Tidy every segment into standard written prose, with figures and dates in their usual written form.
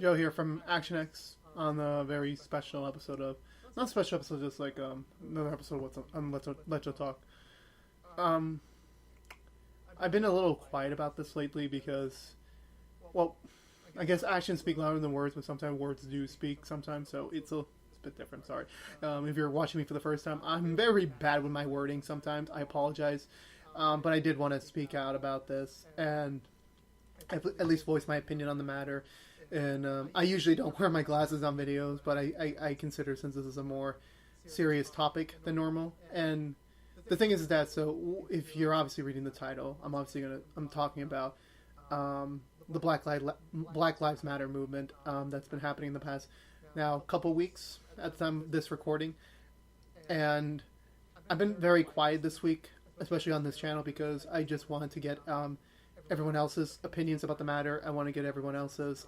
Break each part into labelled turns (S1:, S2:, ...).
S1: Joe here from Action X on the very special episode of, not special episode, just like another episode of Let's Talk. I've been a little quiet about this lately because, well, I guess actions speak louder than words, but sometimes words do speak sometimes, so it's a bit different. Sorry. If you're watching me for the first time, I'm very bad with my wording sometimes. I apologize. But I did want to speak out about this and at least voice my opinion on the matter. And I usually don't wear my glasses on videos, but I consider, since this is a more serious topic than normal. And the thing is that, so if you're obviously reading the title, I'm talking about the Black Lives Matter movement that's been happening in the past now couple weeks at the time of this recording. And I've been very quiet this week, especially on this channel, because I just wanted to get everyone else's opinions about the matter. I want to get everyone else's,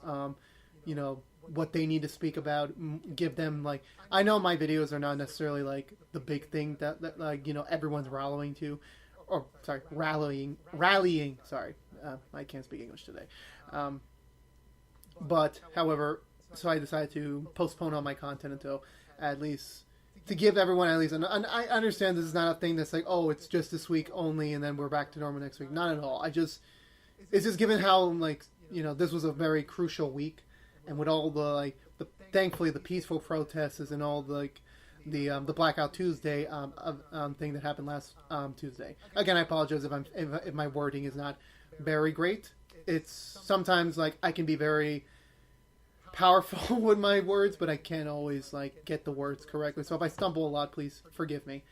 S1: what they need to speak about, give them, like, I know my videos are not necessarily, like, the big thing that everyone's rallying, sorry, I can't speak English today. But, however, so I decided to postpone all my content until at least, to give everyone at least, and I understand this is not a thing that's like, oh, it's just this week only and then we're back to normal next week. Not at all. It's just given how, this was a very crucial week, and with all the, thankfully the peaceful protests and all the Blackout Tuesday thing that happened last Tuesday. Again, I apologize if my wording is not very great. It's sometimes I can be very powerful with my words, but I can't always get the words correctly. So if I stumble a lot, please forgive me.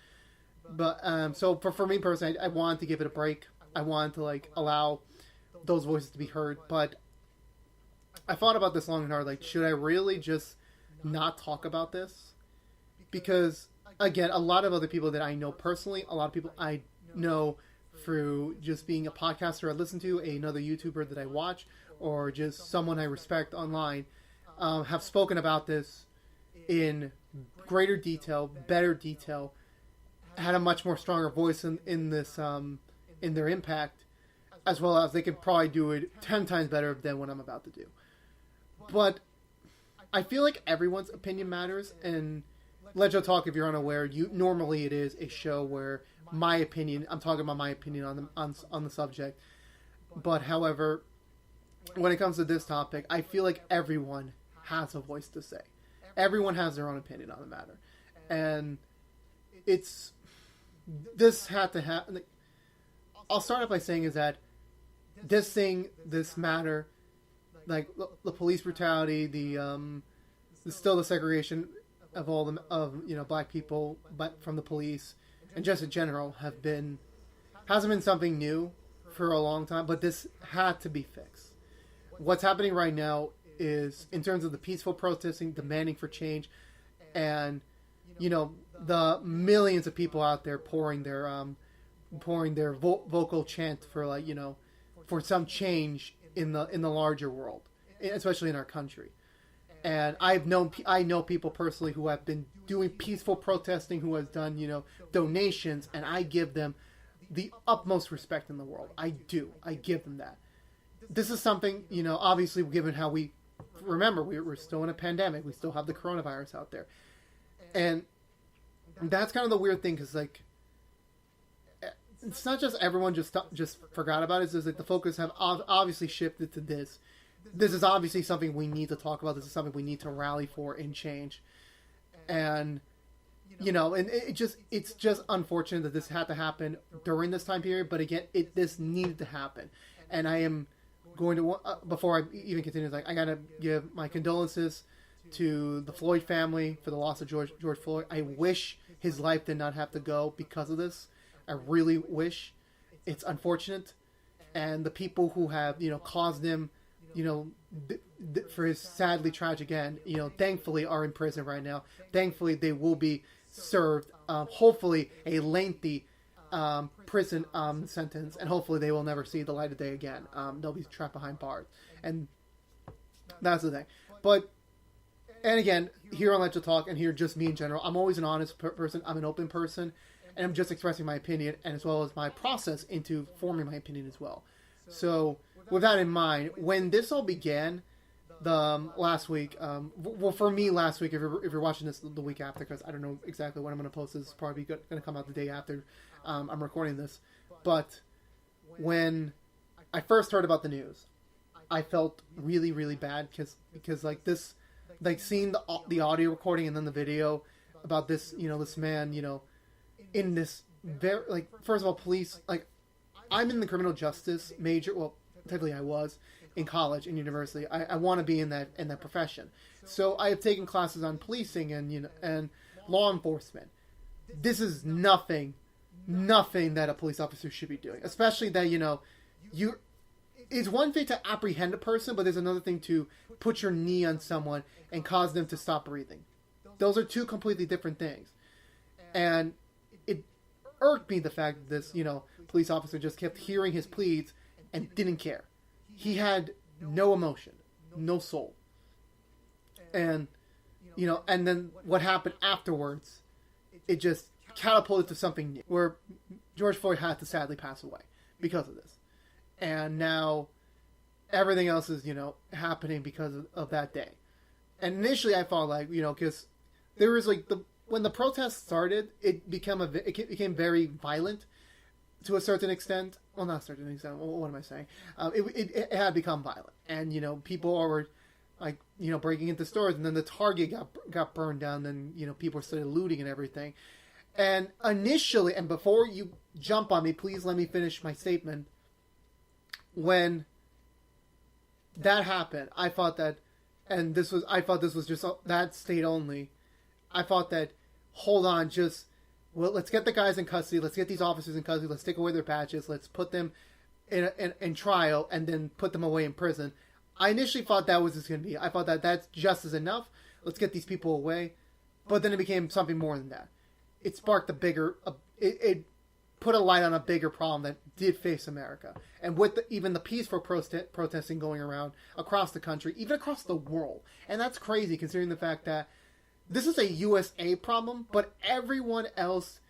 S1: But so for me personally, I wanted to give it a break. I wanted to allow those voices to be heard, but I thought about this long and hard. Should I really just not talk about this? Because again, a lot of other people that I know personally, a lot of people I know through just being a podcaster I listen to, another YouTuber that I watch, or just someone I respect online, have spoken about this in greater detail, better detail, had a much more stronger voice in this, in their impact, as well as they could probably do it 10 times better than what I'm about to do. But I feel like everyone's opinion matters, and Let's Talk, if you're unaware, normally it is a show where my opinion, I'm talking about my opinion on the subject. But however, when it comes to this topic, I feel like everyone has a voice to say. Everyone has their own opinion on the matter. And this had to happen. I'll start off by saying is that this matter, the police brutality, the segregation of all black people, but from the police, and just in general, hasn't been something new for a long time, but this had to be fixed. What's happening right now is, in terms of the peaceful protesting, demanding for change, and the millions of people out there pouring their vocal chant for for some change in the larger world, especially in our country. And I know people personally who have been doing peaceful protesting, who has done donations, and I give them the utmost respect in the world. I give them that. This is something, obviously, given how we're still in a pandemic, we still have the coronavirus out there, and that's kind of the weird thing, because it's not just everyone just forgot about it. It's just that the focus have obviously shifted to this. This is obviously something we need to talk about. This is something we need to rally for and change. And, and it's just unfortunate that this had to happen during this time period. But again, this needed to happen. And I am going to, before I even continue, I got to give my condolences to the Floyd family for the loss of George Floyd. I wish his life did not have to go because of this. I really wish. It's unfortunate. And the people who have, caused him, for his sadly tragic end, thankfully are in prison right now. Thankfully, they will be served, hopefully, a lengthy prison sentence, and hopefully they will never see the light of day again. They'll be trapped behind bars. And that's the thing. But, and again, here on Let's Talk, and here just me in general, I'm always an honest person. I'm an open person. And I'm just expressing my opinion, and as well as my process into forming my opinion as well. So, with that in mind, when this all began, last week. Well, for me, last week. If you're watching this the week after, because I don't know exactly when I'm going to post this. It's probably going to come out the day after I'm recording this. But when I first heard about the news, I felt really, really bad because like this, like seeing the audio recording and then the video about this, this man, in this very, like, first of all, police, like, I'm in the criminal justice major. Well, technically I was in college and university. I want to be in that profession. So I have taken classes on policing and law enforcement. This is nothing that a police officer should be doing, especially that, it's one thing to apprehend a person, but there's another thing to put your knee on someone and cause them to stop breathing. Those are two completely different things. And it irked me the fact that this, police officer just kept hearing his pleads and didn't care. He had no emotion, no soul. And, and then what happened afterwards, it just catapulted to something new, where George Floyd had to sadly pass away because of this. And now everything else is, happening because of that day. And initially I thought, like, because there was like when the protest started, it became very violent to a certain extent. Well, not a certain extent. What am I saying? It had become violent, and people were like breaking into stores, and then the Target got burned down. Then people started looting and everything. And initially, and before you jump on me, please let me finish my statement. When that happened, I thought this was just that state only. I thought that, hold on, let's get the guys in custody. Let's get these officers in custody. Let's take away their badges. Let's put them in trial and then put them away in prison. I initially thought that was just going to be. I thought that that's just as enough. Let's get these people away. But then it became something more than that. It sparked it put a light on a bigger problem that did face America. And with even the peaceful protesting going around across the country, even across the world. And that's crazy considering the fact that this is a USA problem, but everyone else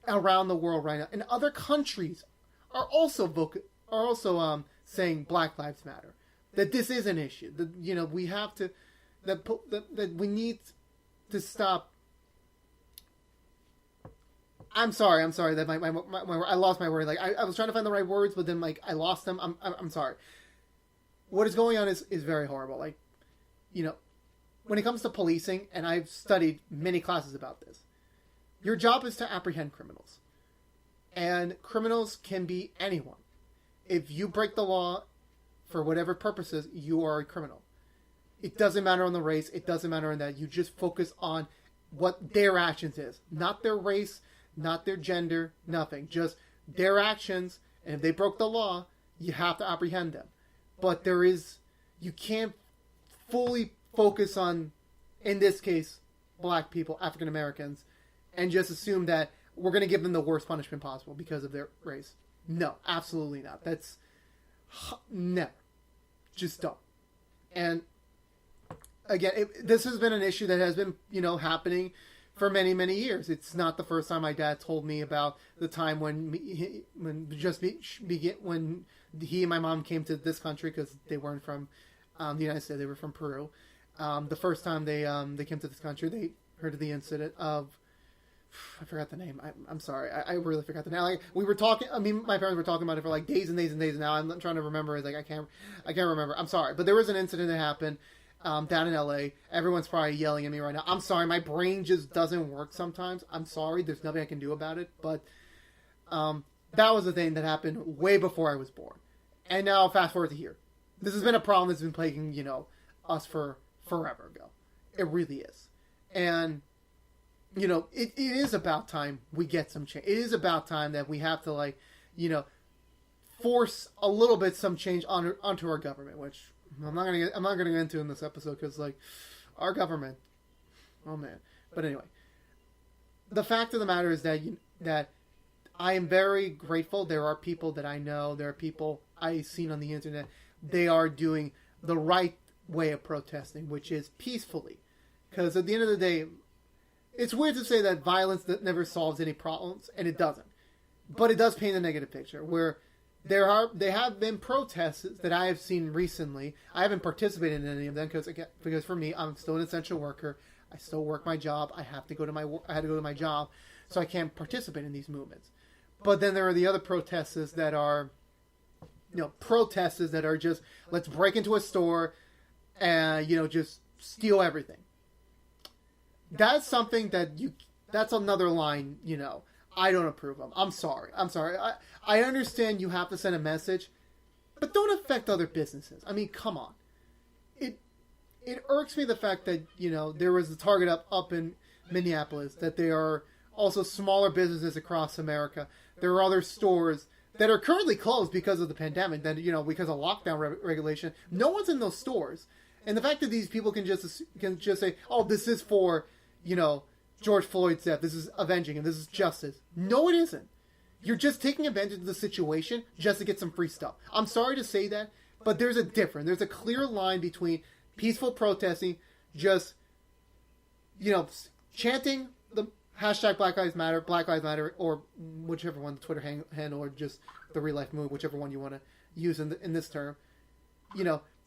S1: around the world right now, in other countries, are also saying Black Lives Matter. That this is an issue. That we have to, that we need to stop. I'm sorry that my I lost my word. Like I was trying to find the right words, but then like I lost them. I'm sorry. What is going on is very horrible. Like, when it comes to policing, and I've studied many classes about this, your job is to apprehend criminals. And criminals can be anyone. If you break the law for whatever purposes, you are a criminal. It doesn't matter on the race. It doesn't matter on that. You just focus on what their actions is. Not their race, not their gender, nothing. Just their actions. And if they broke the law, you have to apprehend them. But you can't fully focus on, in this case, Black people, African Americans, and just assume that we're going to give them the worst punishment possible because of their race. No, absolutely not. That's never. Just don't. And again, this has been an issue that has been, happening for many, many years. It's not the first time my dad told me about the time when he and my mom came to this country, because they weren't from the United States. They were from Peru. The first time they came to this country, they heard of the incident of, I forgot the name. I'm sorry. I really forgot the name. Like, we were talking. I mean, my parents were talking about it for like days and days and days. And now I'm trying to remember. It's like I can't remember. I'm sorry, but there was an incident that happened down in LA. Everyone's probably yelling at me right now. I'm sorry. My brain just doesn't work sometimes. I'm sorry. There's nothing I can do about it. But that was the thing that happened way before I was born. And now fast forward to here. This has been a problem that's been plaguing us for forever ago. It really is. And it is about time we get some change. It is about time that we have to force a little bit some change onto our government, which I'm not gonna get into in this episode, because our government, oh man. But anyway, the fact of the matter is that I am very grateful. There are people that I know. There are people I've seen on the internet. They are doing the right way of protesting, which is peacefully. Because at the end of the day, it's weird to say that violence that never solves any problems, and it doesn't. But it does paint a negative picture, where They have been protests that I have seen recently. I haven't participated in any of them because for me, I'm still an essential worker. I still work my job. I had to go to my job, so I can't participate in these movements. But then there are the other protests that are, protests that are just, let's break into a store and, just steal everything. That's something that's another line, I don't approve of. I'm sorry. I understand you have to send a message, but don't affect other businesses. I mean, come on. It irks me the fact that, there was a Target up in Minneapolis, that there are also smaller businesses across America. There are other stores that are currently closed because of the pandemic, that, because of lockdown regulation. No one's in those stores. And the fact that these people can just say, oh, this is for, George Floyd's death, this is avenging, and this is justice. No, it isn't. You're just taking advantage of the situation just to get some free stuff. I'm sorry to say that, but there's a clear line between peaceful protesting, just, chanting the hashtag Black Lives Matter, or whichever one, the Twitter handle, or just the real life move, whichever one you want to use in this term.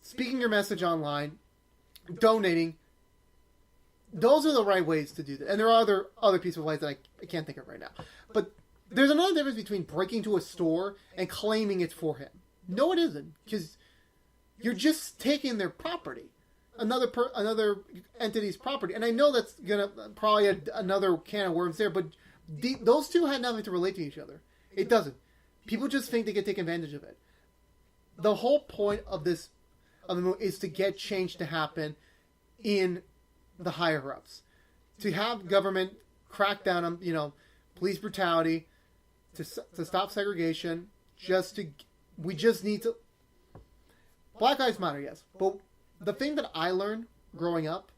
S1: Speaking your message online, donating. Those are the right ways to do that. And there are other peaceful ways that I can't think of right now. But there's another difference between breaking into a store and claiming it's for him. No, it isn't. Because you're just taking their property. Another entity's property. And I know that's going to probably another can of worms there. But those two had nothing to relate to each other. It doesn't. People just think they can take advantage of it. The whole point of the move is to get change to happen in the higher ups, to have government crack down on police brutality, to stop segregation. We just need to. Black Lives Matter, yes, but the thing that I learned growing up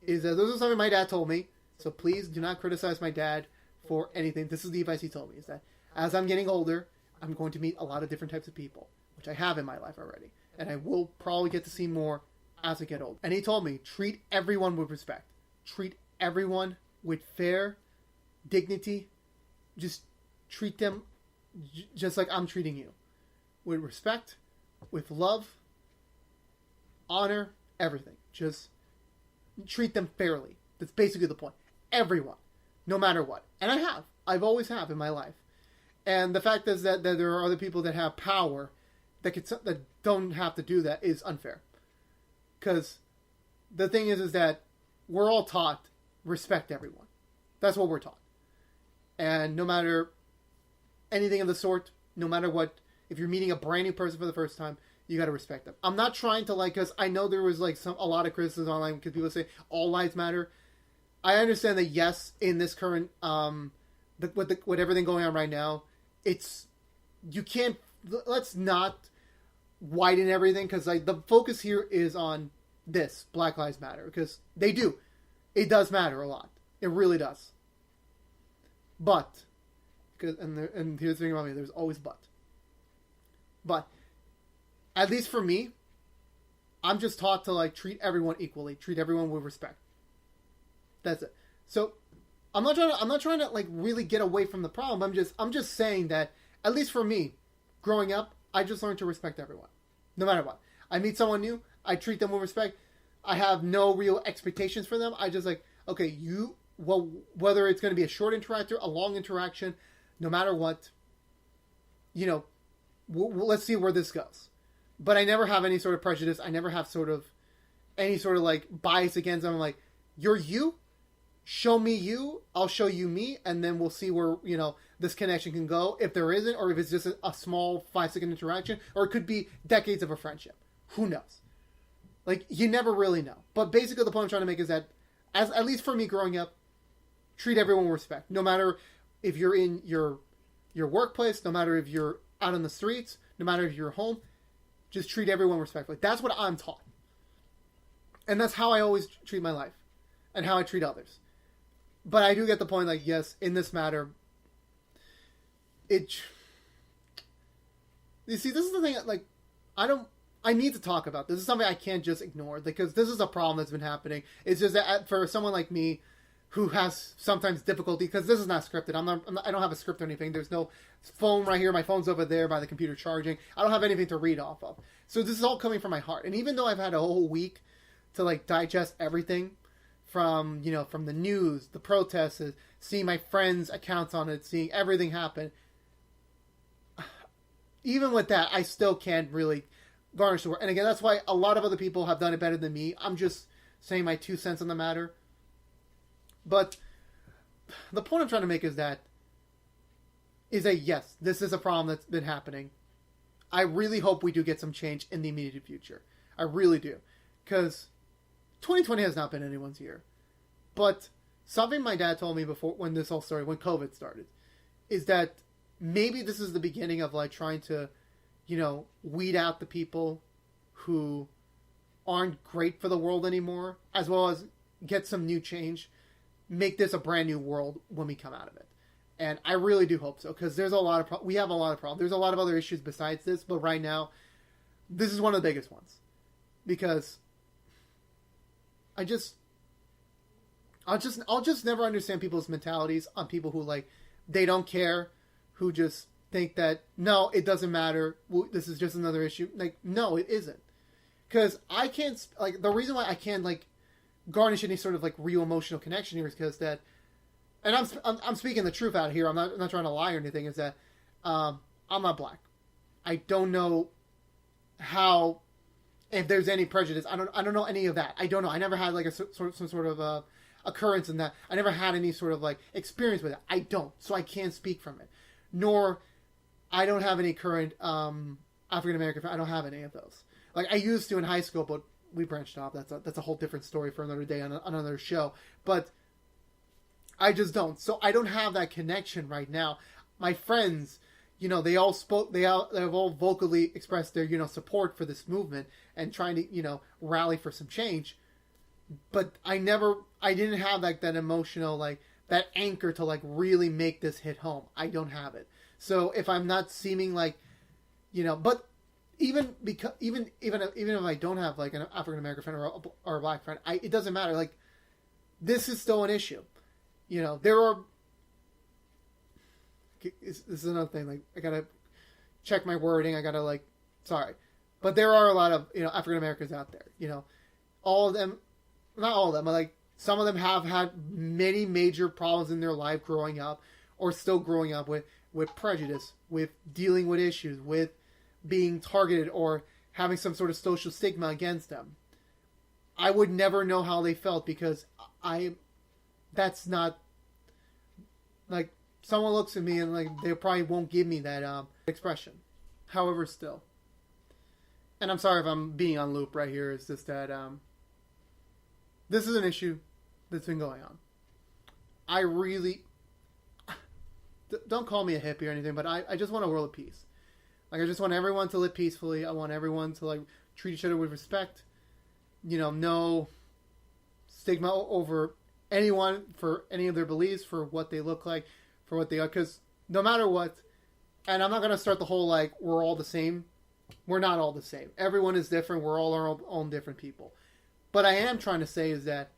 S1: is that this is something my dad told me. So please do not criticize my dad for anything. This is the advice he told me: is that as I'm getting older, I'm going to meet a lot of different types of people, which I have in my life already, and I will probably get to see more as I get older. And he told me, treat everyone with respect. Treat everyone with fair dignity. Just treat them just like I'm treating you. With respect, with love, honor, everything. Just treat them fairly. That's basically the point. Everyone. No matter what. And I've always have in my life. And the fact is that there are other people that have power that don't have to do that is unfair. Because the thing is that we're all taught respect everyone. That's what we're taught. And no matter anything of the sort, no matter what, if you're meeting a brand new person for the first time, you got to respect them. I'm not trying to because I know there was a lot of criticism online because people say all lives matter. I understand that yes, in this current with everything going on right now, let's not widen everything because the focus here is on this Black Lives Matter because it does matter a lot. It really does. But and here's the thing about me: there's always but at least for me, I'm just taught to treat everyone equally, treat everyone with respect. That's it. So I'm not trying to really get away from the problem. I'm just saying that at least for me, growing up, I just learned to respect everyone, no matter what. I meet someone new, I treat them with respect. I have no real expectations for them. I just okay, whether it's going to be a short interaction, a long interaction, no matter what, let's see where this goes. But I never have any sort of prejudice. I never have any sort of bias against them. I'm like, you're you, show me you, I'll show you me, and then we'll see where, this connection can go. If there isn't, or if it's just a small 5-second interaction, or it could be decades of a friendship. Who knows? You never really know. But basically the point I'm trying to make is that, at least for me growing up, treat everyone with respect. No matter if you're in your workplace, no matter if you're out on the streets, no matter if you're home, just treat everyone respectfully. That's what I'm taught. And that's how I always treat my life. And how I treat others. But I do get the point, yes, in this matter, you see, this is the thing, I need to talk about. This is something I can't just ignore, because this is a problem that's been happening. It's just that for someone like me, who has sometimes difficulty, because this is not scripted. I don't have a script or anything. There's no phone right here. My phone's over there by the computer charging. I don't have anything to read off of. So this is all coming from my heart. And even though I've had a whole week to like digest everything from, you know, from the news, the protests, seeing my friends' accounts on it, seeing everything happen, even with that, I still can't really garnish the word. And again, that's why a lot of other people have done it better than me. I'm just saying my 2 cents on the matter. But the point I'm trying to make is that yes, this is a problem that's been happening. I really hope we do get some change in the immediate future. I really do. Because 2020 has not been anyone's year. But something my dad told me before, when this all started, when COVID started, is that maybe this is the beginning of like trying to, you know, weed out the people who aren't great for the world anymore, as well as get some new change. Make this a brand new world when we come out of it. And I really do hope so, because there's a lot of we have a lot of problems. There's a lot of other issues besides this, but right now, this is one of the biggest ones. Because I'll just never understand people's mentalities on people who like, they don't care, who just think that, no, it doesn't matter, this is just another issue. Like, no, it isn't. Because I can't, like, the reason why I can't, like, garnish any sort of like real emotional connection here is because that, and I'm speaking the truth out here. I'm not trying to lie or anything. Is that I'm not black. I don't know how, if there's any prejudice. I don't know any of that. I don't know. I never had like some sort of occurrence in that. I never had any sort of like experience with it. I don't, so I can't speak from it. Nor I don't have any current African American. I don't have any of those. Like I used to in high school, but we branched off. That's a whole different story for another day on another show. But I just don't. So I don't have that connection right now. My friends, you know, they've all vocally expressed their, you know, support for this movement and trying to, you know, rally for some change. But I didn't have like that emotional, like that anchor to like really make this hit home. I don't have it. So if I'm not seeming like, you know, but even if I don't have like an African American friend or a black friend, it doesn't matter. Like, this is still an issue. You know, there are. This is another thing. Like, I gotta check my wording. I gotta like, sorry, but there are a lot of, you know, African Americans out there. You know, all of them, not all of them, but like some of them have had many major problems in their life growing up, or still growing up with prejudice, with dealing with issues, with being targeted or having some sort of social stigma against them. I would never know how they felt because that's not, like, someone looks at me and like they probably won't give me that expression. However, still, and I'm sorry if I'm being on loop right here, it's just that this is an issue that's been going on. I really don't call me a hippie or anything, but I just want a world of peace. Like, I just want everyone to live peacefully. I want everyone to, like, treat each other with respect. You know, no stigma over anyone for any of their beliefs, for what they look like, for what they are. Because no matter what, and I'm not going to start the whole, like, we're all the same. We're not all the same. Everyone is different. We're all our own different people. But I am trying to say is that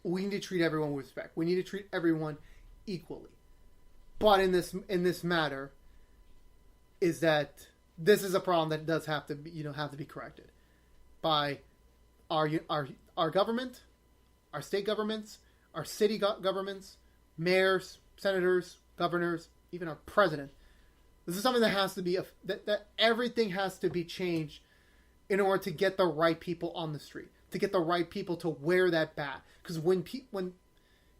S1: we need to treat everyone with respect. We need to treat everyone equally. But in this matter, is that this is a problem that does have to be, you know, have to be corrected by our government, our state governments, our city governments, mayors, senators, governors, even our president. This is something that has to be that everything has to be changed in order to get the right people on the street, to get the right people to wear that badge. Because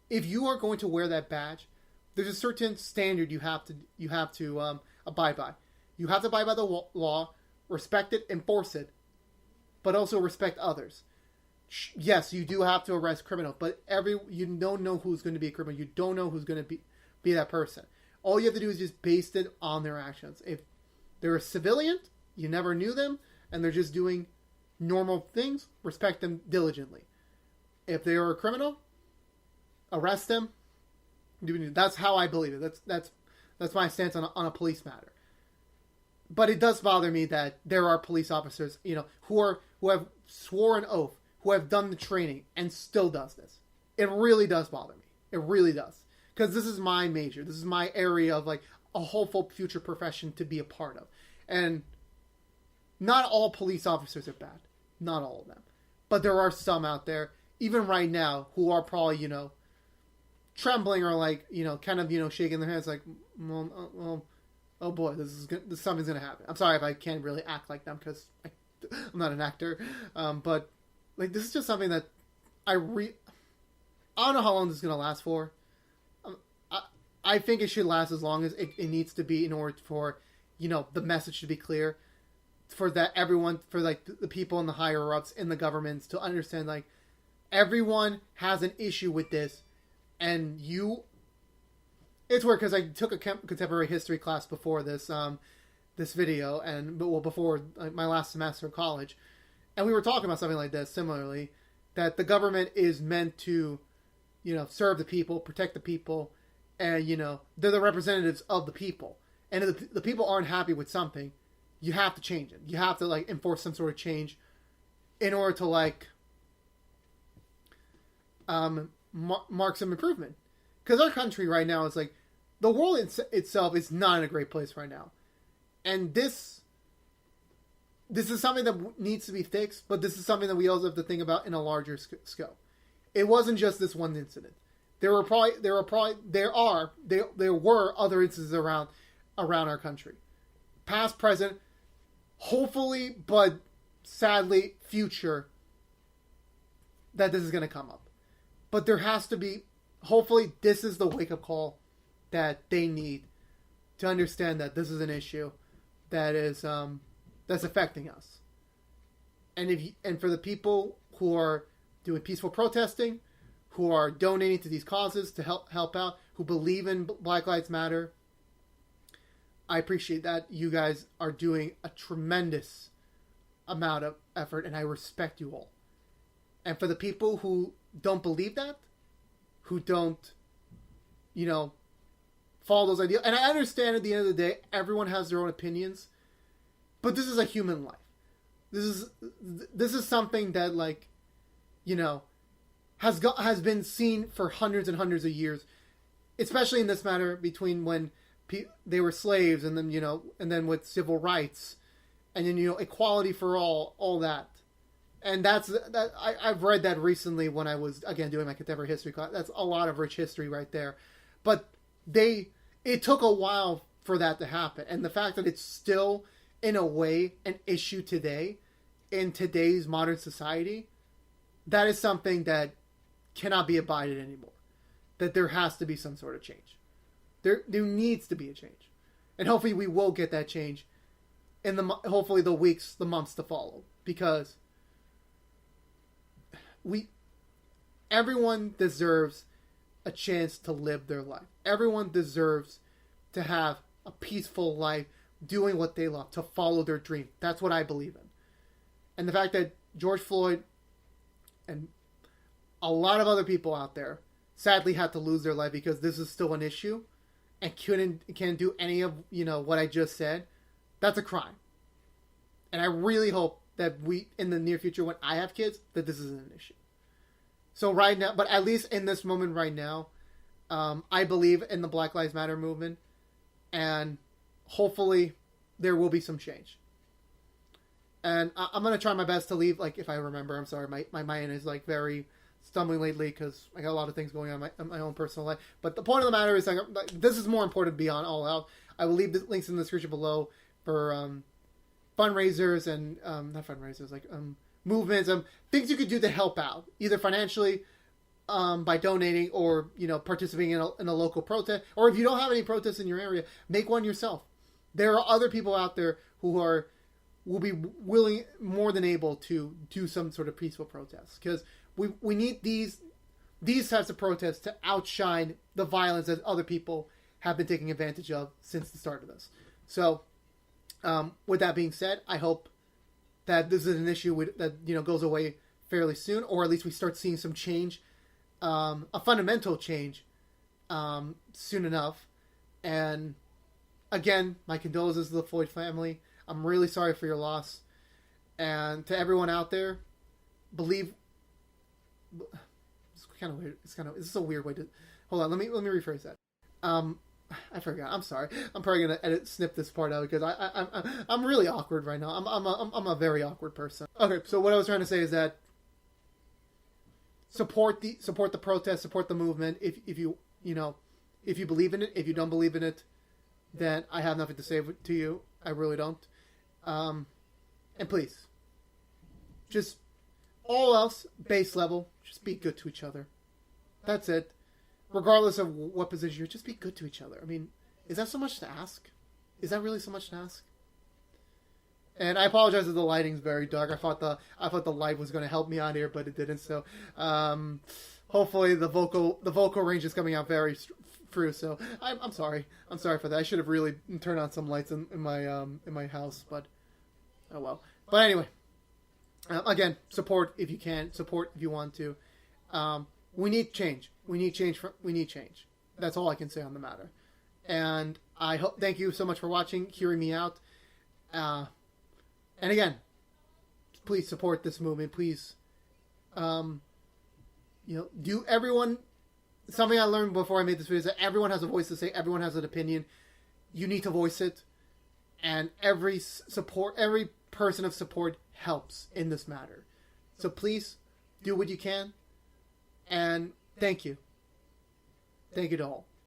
S1: if you are going to wear that badge, there's a certain standard you have to abide by. You have to abide by the law, respect it, enforce it, but also respect others. Yes, you do have to arrest criminals, but you don't know who's going to be a criminal. You don't know who's going to be that person. All you have to do is just base it on their actions. If they're a civilian, you never knew them, and they're just doing normal things, respect them diligently. If they are a criminal, arrest them. That's how I believe it. That's my stance on a police matter. But it does bother me that there are police officers, you know, who have swore an oath, who have done the training, and still does this. It really does bother me. It really does. Because this is my major. This is my area of like a hopeful future profession to be a part of. And not all police officers are bad. Not all of them. But there are some out there, even right now, who are probably, trembling or like, kind of, shaking their heads like, well, oh boy, something's going to happen. I'm sorry if I can't really act like them because I'm not an actor. But like, this is just something that I don't know how long this is going to last for. I think it should last as long as it needs to be in order for, the message to be clear. For that everyone, for like the people in the higher ups in the governments to understand, like, everyone has an issue with this. And it's weird because I took a contemporary history class before this video, before my last semester of college. And we were talking about something like this, similarly, that the government is meant to, serve the people, protect the people, and, they're the representatives of the people. And if the people aren't happy with something, you have to change it. You have to, like, enforce some sort of change in order to, like, mark some improvement. Because our country right now is, like, the world itself is not in a great place right now. And this is something that needs to be fixed, but this is something that we also have to think about in a larger scope. It wasn't just this one incident. There were other instances around our country, past, present, hopefully, but sadly, future, that this is going to come up. But there has to be. Hopefully, this is the wake-up call that they need to understand that this is an issue that is that's affecting us. And for the people who are doing peaceful protesting, who are donating to these causes to help out, who believe in Black Lives Matter, I appreciate that. You guys are doing a tremendous amount of effort, and I respect you all. And for the people who don't believe that, who don't, follow those ideas, and I understand at the end of the day, everyone has their own opinions, but this is a human life. This is something that, like, has been seen for hundreds and hundreds of years, especially in this matter between when they were slaves, and then and then with civil rights, and then equality for all that, and I've read that recently when I was again doing my contemporary history class. That's a lot of rich history right there, but it took a while for that to happen, and the fact that it's still in a way an issue today in today's modern society, that is something that cannot be abided anymore. That there has to be some sort of change. There needs to be a change. And hopefully we will get that change in hopefully the weeks, the months to follow. Because everyone deserves a chance to live their life. Everyone deserves to have a peaceful life, doing what they love, to follow their dream. That's what I believe in. And the fact that George Floyd and a lot of other people out there sadly had to lose their life because this is still an issue and can't do any of what I just said, that's a crime. And I really hope that in the near future, when I have kids, that this isn't an issue. So right now, but at least in this moment right now, I believe in the Black Lives Matter movement, and hopefully there will be some change. And I'm going to try my best to leave, like, if I remember. I'm sorry, my mind is, like, very stumbling lately because I got a lot of things going on in my own personal life. But the point of the matter is, like, this is more important beyond all else. I will leave the links in the description below for fundraisers and, not fundraisers, like, movements, things you could do to help out, either financially, by donating, or, participating in a local protest. Or if you don't have any protests in your area, make one yourself. There are other people out there who will be willing, more than able, to do some sort of peaceful protest. Because we need these types of protests to outshine the violence that other people have been taking advantage of since the start of this. So, with that being said, I hope that this is an issue that goes away fairly soon, or at least we start seeing some change, a fundamental change, soon enough. And again, my condolences to the Floyd family. I'm really sorry for your loss. And to everyone out there, believe... It's kind of weird. This is a weird way to. Hold on. Let me rephrase that. I forgot. I'm sorry. I'm probably gonna snip this part out because I'm really awkward right now. I'm a very awkward person. Okay, so what I was trying to say is that support the protest, support the movement. If you believe in it, if you don't believe in it, then I have nothing to say to you. I really don't. And please, just all else base level, just be good to each other. That's it. Regardless of what position you're, just be good to each other. I mean, is that so much to ask? Is that really so much to ask? And I apologize if the lighting's very dark. I thought the light was going to help me out here, but it didn't. So, hopefully the vocal range is coming out very through. So I'm sorry. I'm sorry for that. I should have really turned on some lights in my house, but oh well. But anyway, again, support if you can. Support if you want to. We need change. We need change. That's all I can say on the matter. And I hope. Thank you so much for watching, hearing me out. And again, please support this movement. Please, do everyone. Something I learned before I made this video is that everyone has a voice to say. Everyone has an opinion. You need to voice it, and every person of support helps in this matter. So please do what you can. And thank you. Thank you to all.